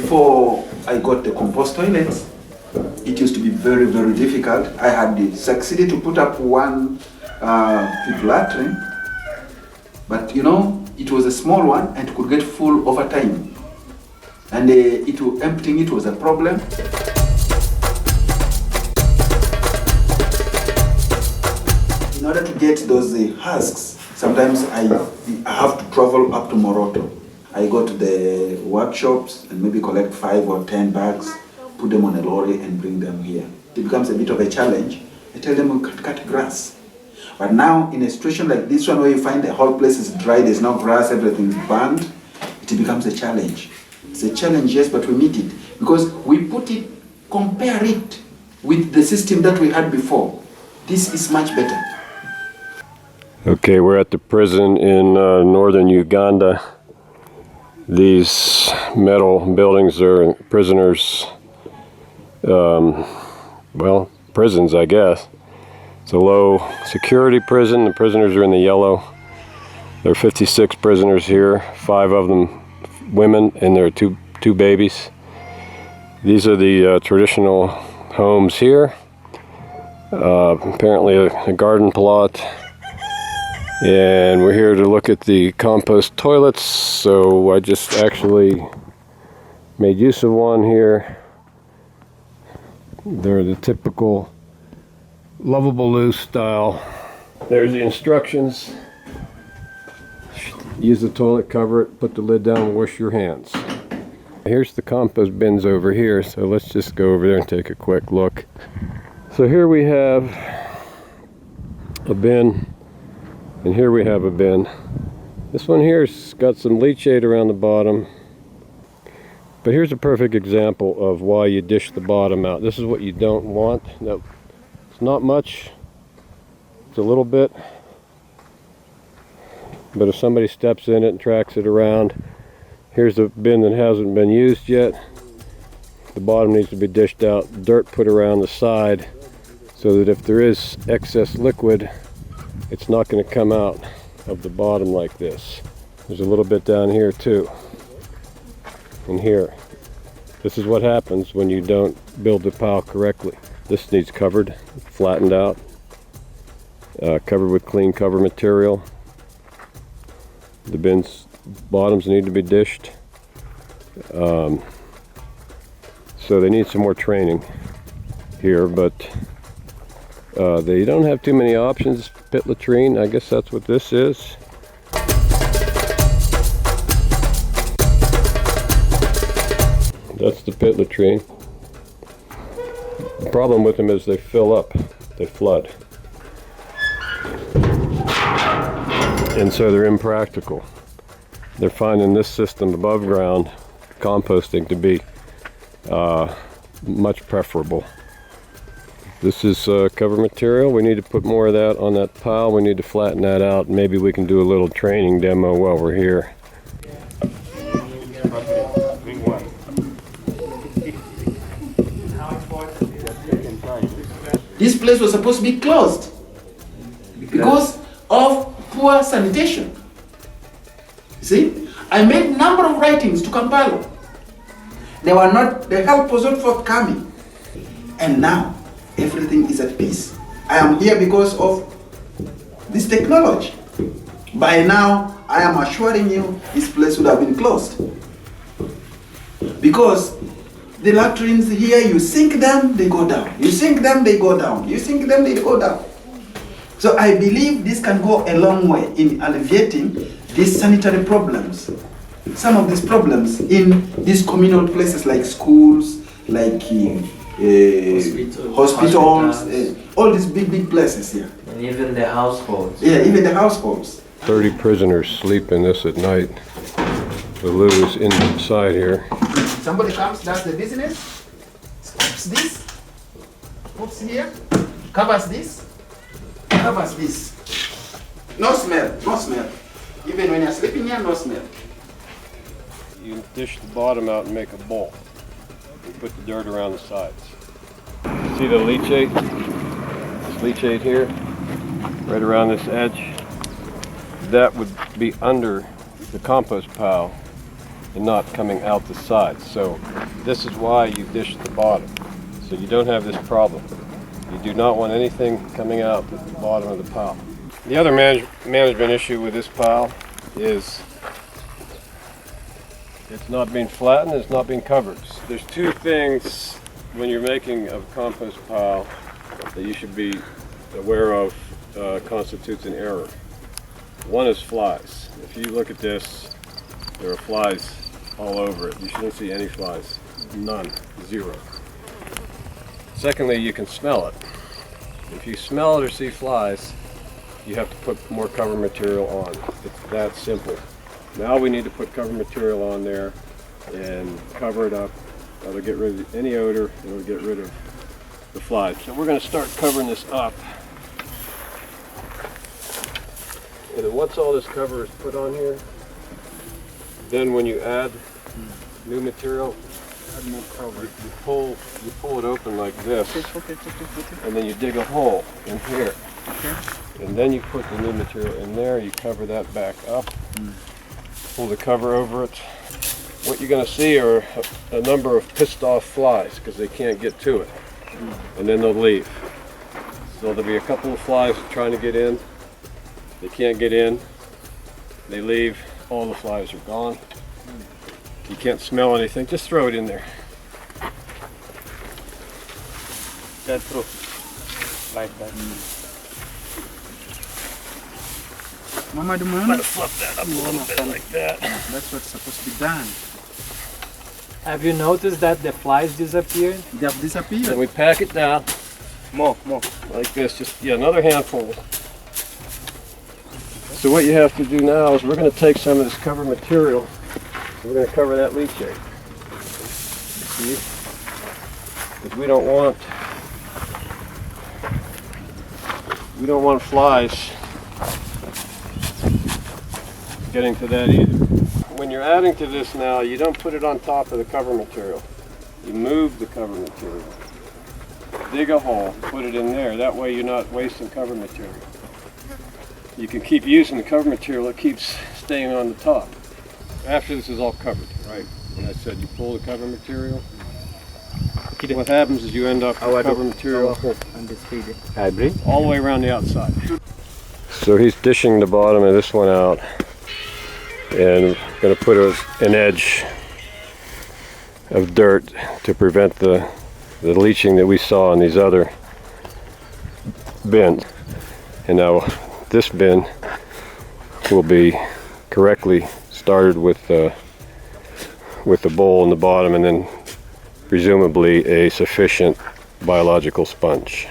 before I got the compost toilets, it used to be very, very difficult. I had succeeded to put up one pit latrine, but you know, it was a small one and could get full over time. And emptying it was a problem. In order to get those husks, sometimes I have to travel up to Moroto. I go to the workshops and maybe collect 5 or 10 bags, put them on a lorry and bring them here. It becomes a bit of a challenge. I tell them we cut grass. But now in a situation like this one where you find the whole place is dry, there's no grass, everything's burned, it becomes a challenge. It's a challenge, yes, but we meet it. Because we compare it with the system that we had before. This is much better. Okay, we're at the prison in northern Uganda. These metal buildings are prisoners, well, prisons, I guess. It's a low security prison. The prisoners are in the yellow. There are 56 prisoners here, 5 of them women, and there are two babies. These are the traditional homes here. Apparently a garden plot. And we're here to look at the compost toilets. So I just actually made use of one here. They're the typical lovable loose style. There's the instructions. Use the toilet, cover it, put the lid down, wash your hands. Here's the compost bins over here, so let's just go over there and take a quick look. So here we have a bin, and here we have a bin. This one here's got some leachate around the bottom, but here's a perfect example of why you dish the bottom out. This is what you don't want. No, it's not much, it's a little bit, but if somebody steps in it and tracks it around, here's a bin that hasn't been used yet. The bottom needs to be dished out, dirt put around the side, so that if there is excess liquid, it's not going to come out of the bottom like this. There's a little bit down here too, and here. This is what happens when you don't build the pile correctly. This needs covered, flattened out, covered with clean cover material. The bins bottoms need to be dished. So they need some more training here, but they don't have too many options. Pit latrine, I guess that's what this is. That's the pit latrine. The problem with them is they fill up, they flood. And so they're impractical. They're finding this system above ground, composting, to be much preferable. This is cover material. We need to put more of that on that pile. We need to flatten that out. Maybe we can do a little training demo while we're here. This place was supposed to be closed because of poor sanitation. See, I made a number of writings to Kampala. The help was not forthcoming. And now, everything is at peace. I am here because of this technology. By now, I am assuring you, this place would have been closed. Because the latrines here, you sink them, they go down. You sink them, they go down. You sink them, they go down. So I believe this can go a long way in alleviating these sanitary problems. Some of these problems in these communal places like schools, like hospitals, all these big places here. And even the households. Yeah, even the households. 30 prisoners sleep in this at night. The loo is inside here. Somebody comes, does the business, scoops this, puts here, covers this, covers this. No smell, no smell. Even when you're sleeping here, no smell. You dish the bottom out and make a bowl. You put the dirt around the sides. See the leachate? This leachate here, right around this edge. That would be under the compost pile. and not coming out the side. So this is why you dish the bottom, so you don't have this problem. You do not want anything coming out at the bottom of the pile. The other management issue with this pile is it's not being flattened, it's not being covered. There's two things when you're making a compost pile that you should be aware of constitutes an error. One is flies. If you look at this, there are flies all over it. You shouldn't see any flies. None. Zero. Secondly, you can smell it. If you smell it or see flies, you have to put more cover material on. It's that simple. Now we need to put cover material on there and cover it up. That'll get rid of any odor, it'll get rid of the flies. So we're going to start covering this up. And then once all this cover is put on here, then when you add new material, you pull it open like this, and then you dig a hole in here. And then you put the new material in there, you cover that back up, pull the cover over it. What you're going to see are a number of pissed off flies because they can't get to it, and then they'll leave. So there'll be a couple of flies trying to get in, they can't get in, they leave, all the flies are gone. You can't smell anything, just throw it in there. That's true. Like that. Mama, do you I'm going to fluff that up a little bit like that. That's what's supposed to be done. Have you noticed that the flies disappeared? They have disappeared. Then we pack it down More. like this, just another handful. So what you have to do now is we're going to take some of this cover material. We're going to cover that leachate. See? Because we don't want flies getting to that either. When you're adding to this now, you don't put it on top of the cover material. You move the cover material. Dig a hole, put it in there. That way you're not wasting cover material. You can keep using the cover material, it keeps staying on the top. After this is all covered, right? When I said you pull the cover material, what happens is you end up with cover material all the way around the outside. So he's dishing the bottom of this one out and going to put an edge of dirt to prevent the leaching that we saw in these other bins. And now this bin will be correctly started with the bowl in the bottom and then presumably a sufficient biological sponge.